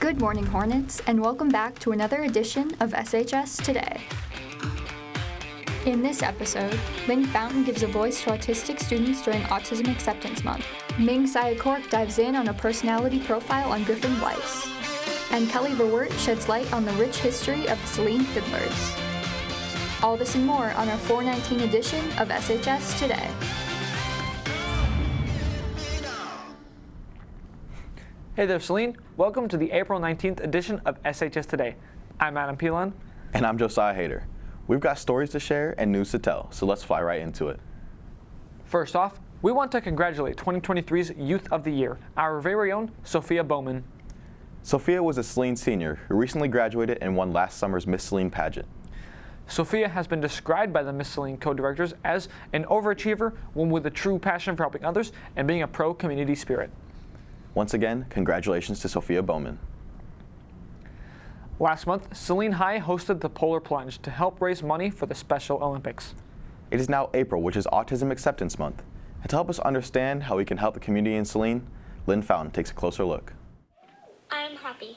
Good morning, Hornets, and welcome back to another edition of SHS Today. In this episode, Lynn Fountain gives a voice to autistic students during Autism Acceptance Month. Ming Siakork dives in on a personality profile on Griffin, Weiss. And Kelly Verwert sheds light on the rich history of the Saline Fiddlers. All this and more on our 419 edition of SHS Today. Hey there, Saline. Welcome to the April 19th edition of SHS Today. I'm Adam Pilon. And I'm Josiah Hayter. We've got stories to share and news to tell, so let's fly right into it. First off, we want to congratulate 2023's Youth of the Year, our very own Sophia Bowman. Sophia was a Saline senior who recently graduated and won last summer's Miss Saline pageant. Sophia has been described by the Miss Saline co-directors as an overachiever, one with a true passion for helping others and being a pro-community spirit. Once again, congratulations to Sophia Bowman. Last month, Saline High hosted the Polar Plunge to help raise money for the Special Olympics. It is now April, which is Autism Acceptance Month. And to help us understand how we can help the community in Saline, Lynn Fountain takes a closer look. I'm happy.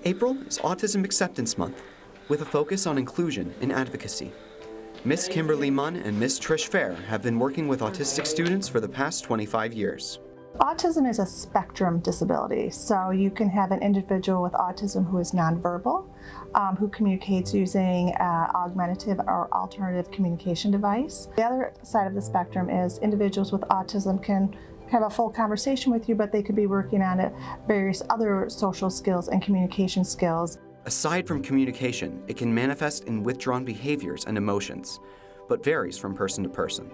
April is Autism Acceptance Month, with a focus on inclusion and advocacy. Miss Kimberly Munn and Miss Trish Fair have been working with autistic students for the past 25 years. Autism is a spectrum disability, so you can have an individual with autism who is nonverbal, who communicates using an augmentative or alternative communication device. The other side of the spectrum is individuals with autism can have a full conversation with you, but they could be working on various other social skills and communication skills. Aside from communication, it can manifest in withdrawn behaviors and emotions, but varies from person to person.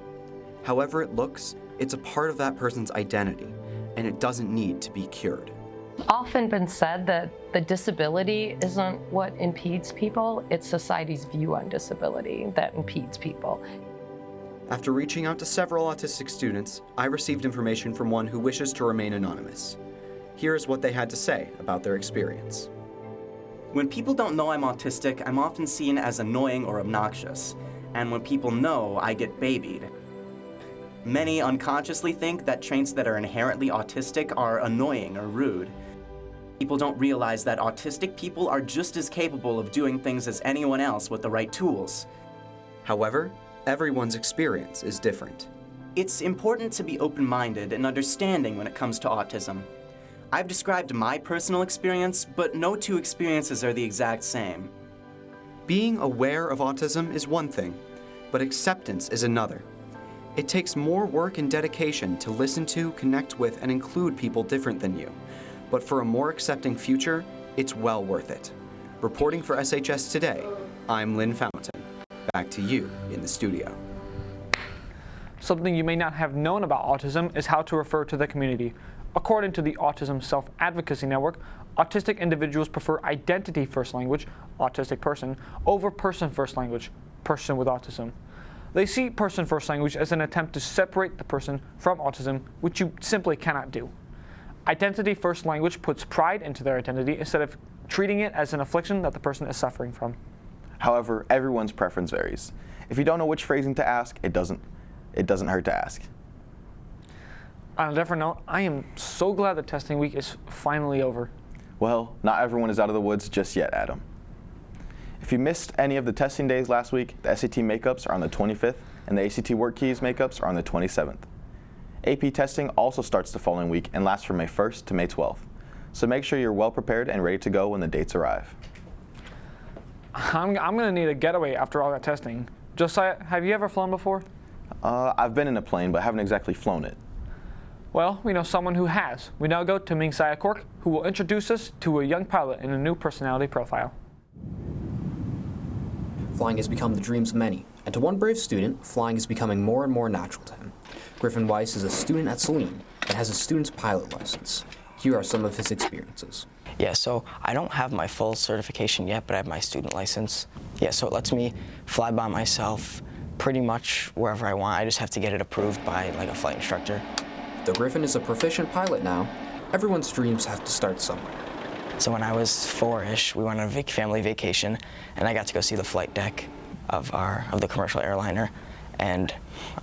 However it looks, it's a part of that person's identity, and it doesn't need to be cured. Often been said that the disability isn't what impedes people, it's society's view on disability that impedes people. After reaching out to several autistic students, I received information from one who wishes to remain anonymous. Here's what they had to say about their experience. When people don't know I'm autistic, I'm often seen as annoying or obnoxious. And when people know, I get babied. Many unconsciously think that traits that are inherently autistic are annoying or rude. People don't realize that autistic people are just as capable of doing things as anyone else with the right tools. However, everyone's experience is different. It's important to be open-minded and understanding when it comes to autism. I've described my personal experience, but no two experiences are the exact same. Being aware of autism is one thing, but acceptance is another. It takes more work and dedication to listen to, connect with, and include people different than you. But for a more accepting future, it's well worth it. Reporting for SHS Today, I'm Lynn Fountain. Back to you in the studio. Something you may not have known about autism is how to refer to the community. According to the Autism Self-Advocacy Network, autistic individuals prefer identity-first language, autistic person, over person-first language, person with autism. They see person-first language as an attempt to separate the person from autism, which you simply cannot do. Identity-first language puts pride into their identity instead of treating it as an affliction that the person is suffering from. However, everyone's preference varies. If you don't know which phrasing to ask, it doesn't hurt to ask. On a different note, I am so glad that testing week is finally over. Well, not everyone is out of the woods just yet, Adam. If you missed any of the testing days last week, the SAT makeups are on the 25th, and the ACT work keys makeups are on the 27th. AP testing also starts the following week and lasts from May 1st to May 12th. So make sure you're well prepared and ready to go when the dates arrive. I'm going to need a getaway after all that testing. Josiah, have you ever flown before? I've been in a plane, but haven't exactly flown it. Well, we know someone who has. We now go to Ming Siakork, who will introduce us to a young pilot in a new personality profile. Flying has become the dreams of many, and to one brave student, flying is becoming more and more natural to him. Griffin Weiss is a student at Saline and has a student's pilot license. Here are some of his experiences. Yeah, so I don't have my full certification yet, but I have my student license. Yeah, so it lets me fly by myself pretty much wherever I want. I just have to get it approved by like a flight instructor. Though Griffin is a proficient pilot now, everyone's dreams have to start somewhere. So when I was 4-ish, we went on a family vacation, and I got to go see the flight deck of the commercial airliner, and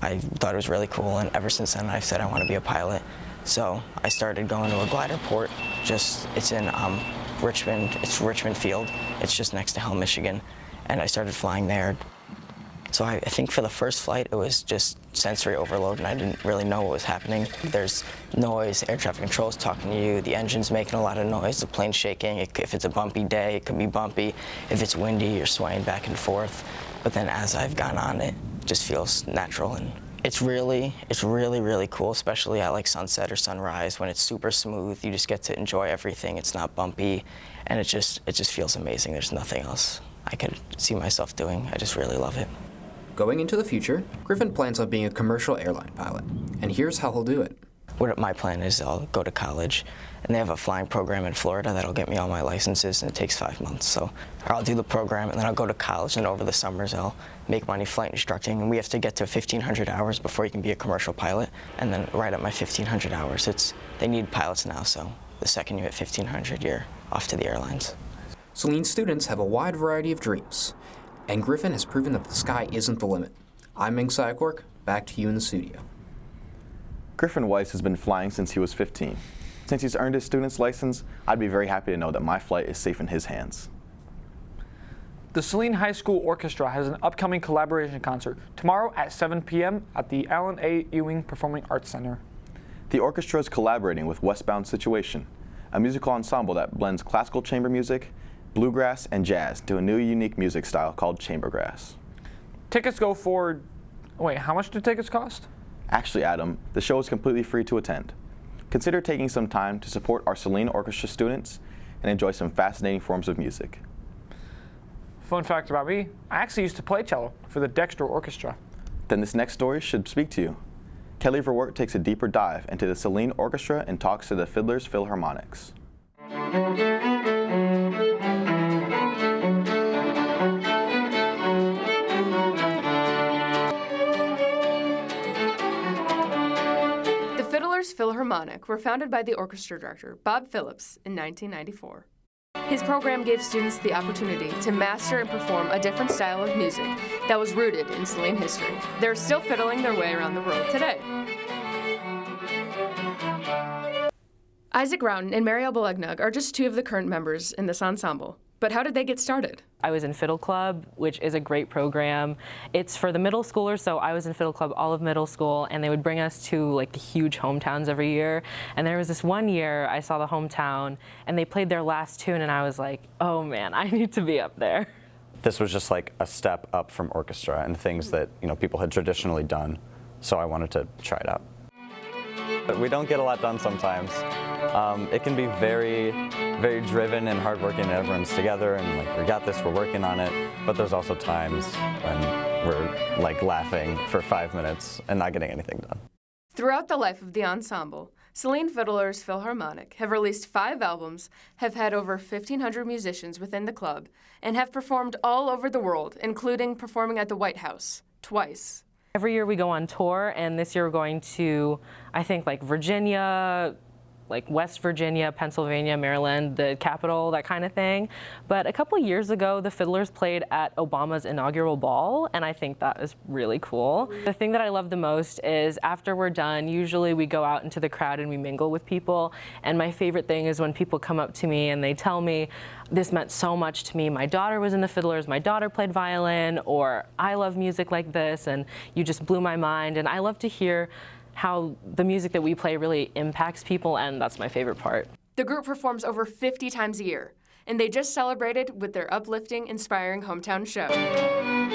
I thought it was really cool. And ever since then, I've said I want to be a pilot. So I started going to a glider port. It's in Richmond. It's Richmond Field. It's just next to Hell, Michigan. And I started flying there. So I think for the first flight, it was just sensory overload, and I didn't really know what was happening. There's noise, air traffic control is talking to you, the engine's making a lot of noise, the plane's shaking. If it's a bumpy day, it could be bumpy. If it's windy, you're swaying back and forth. But then as I've gone on, it just feels natural, and it's really, really cool, especially at like sunset or sunrise when it's super smooth. You just get to enjoy everything. It's not bumpy, and it just feels amazing. There's nothing else I could see myself doing. I just really love it. Going into the future, Griffin plans on being a commercial airline pilot, and here's how he'll do it. What my plan is, I'll go to college, and they have a flying program in Florida that'll get me all my licenses, and it takes 5 months. So I'll do the program, and then I'll go to college, and over the summers I'll make money flight instructing, and we have to get to 1,500 hours before you can be a commercial pilot, and then right at my 1,500 hours, they need pilots now, so the second you hit 1,500, you're off to the airlines. Saline students have a wide variety of dreams, and Griffin has proven that the sky isn't the limit. I'm Josiah Hayter, back to you in the studio. Griffin Weiss has been flying since he was 15. Since he's earned his student's license, I'd be very happy to know that my flight is safe in his hands. The Saline High School Orchestra has an upcoming collaboration concert tomorrow at 7 p.m. at the Alan A. Ewing Performing Arts Center. The orchestra is collaborating with Westbound Situation, a musical ensemble that blends classical chamber music, bluegrass, and jazz to a new unique music style called chambergrass. Tickets go for, wait, how much do tickets cost? Actually, Adam, the show is completely free to attend. Consider taking some time to support our Saline Orchestra students and enjoy some fascinating forms of music. Fun fact about me, I actually used to play cello for the Dexter Orchestra. Then this next story should speak to you. Kelly Verwert takes a deeper dive into the Saline Orchestra and talks to the Fiddlers Philharmonics. Philharmonic were founded by the orchestra director, Bob Phillips, in 1994. His program gave students the opportunity to master and perform a different style of music that was rooted in Saline history. They're still fiddling their way around the world today. Isaac Rowden and Marielle Belegnug are just two of the current members in this ensemble. But how did they get started? I was in Fiddle Club, which is a great program. It's for the middle schoolers, so I was in Fiddle Club all of middle school, and they would bring us to like the huge hometowns every year. And there was this one year I saw the hometown, and they played their last tune, and I was like, oh man, I need to be up there. This was just like a step up from orchestra and things that people had traditionally done, so I wanted to try it out. But we don't get a lot done sometimes. It can be very, very driven and hardworking, and everyone's together and like, we got this, we're working on it. But there's also times when we're like laughing for 5 minutes and not getting anything done. Throughout the life of the ensemble, Saline Fiddlers Philharmonic have released 5 albums, have had over 1,500 musicians within the club, and have performed all over the world, including performing at the White House twice. Every year we go on tour, and this year we're going to, I think, like Virginia, like West Virginia, Pennsylvania, Maryland, the capital, that kind of thing. But a couple years ago, the Fiddlers played at Obama's inaugural ball, and I think that is really cool. The thing that I love the most is after we're done, usually we go out into the crowd and we mingle with people. And my favorite thing is when people come up to me and they tell me, this meant so much to me. My daughter was in the Fiddlers, my daughter played violin, or I love music like this, and you just blew my mind. And I love to hear how the music that we play really impacts people, and that's my favorite part. The group performs over 50 times a year, and they just celebrated with their uplifting, inspiring hometown show.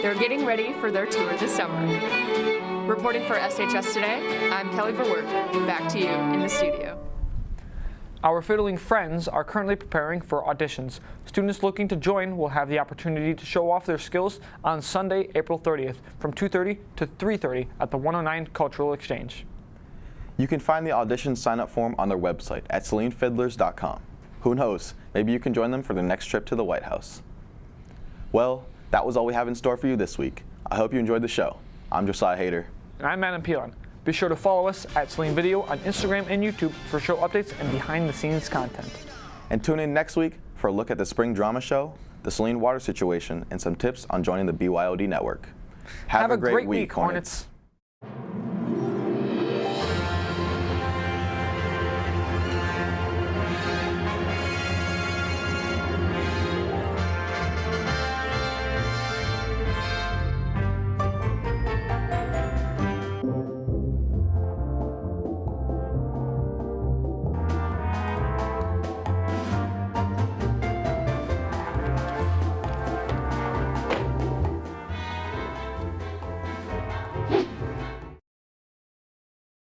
They're getting ready for their tour this summer. Reporting for SHS Today, I'm Kelly Verwert. Back to you in the studio. Our fiddling friends are currently preparing for auditions. Students looking to join will have the opportunity to show off their skills on Sunday, April 30th from 2:30 to 3:30 at the 109 Cultural Exchange. You can find the audition sign-up form on their website at salinefiddlers.com. Who knows, maybe you can join them for their next trip to the White House. Well, that was all we have in store for you this week. I hope you enjoyed the show. I'm Josiah Hayter. And I'm Adam Pilon. Be sure to follow us at Saline Video on Instagram and YouTube for show updates and behind-the-scenes content. And tune in next week for a look at the spring drama show, the Saline water situation, and some tips on joining the BYOD network. Have a great week, Hornets.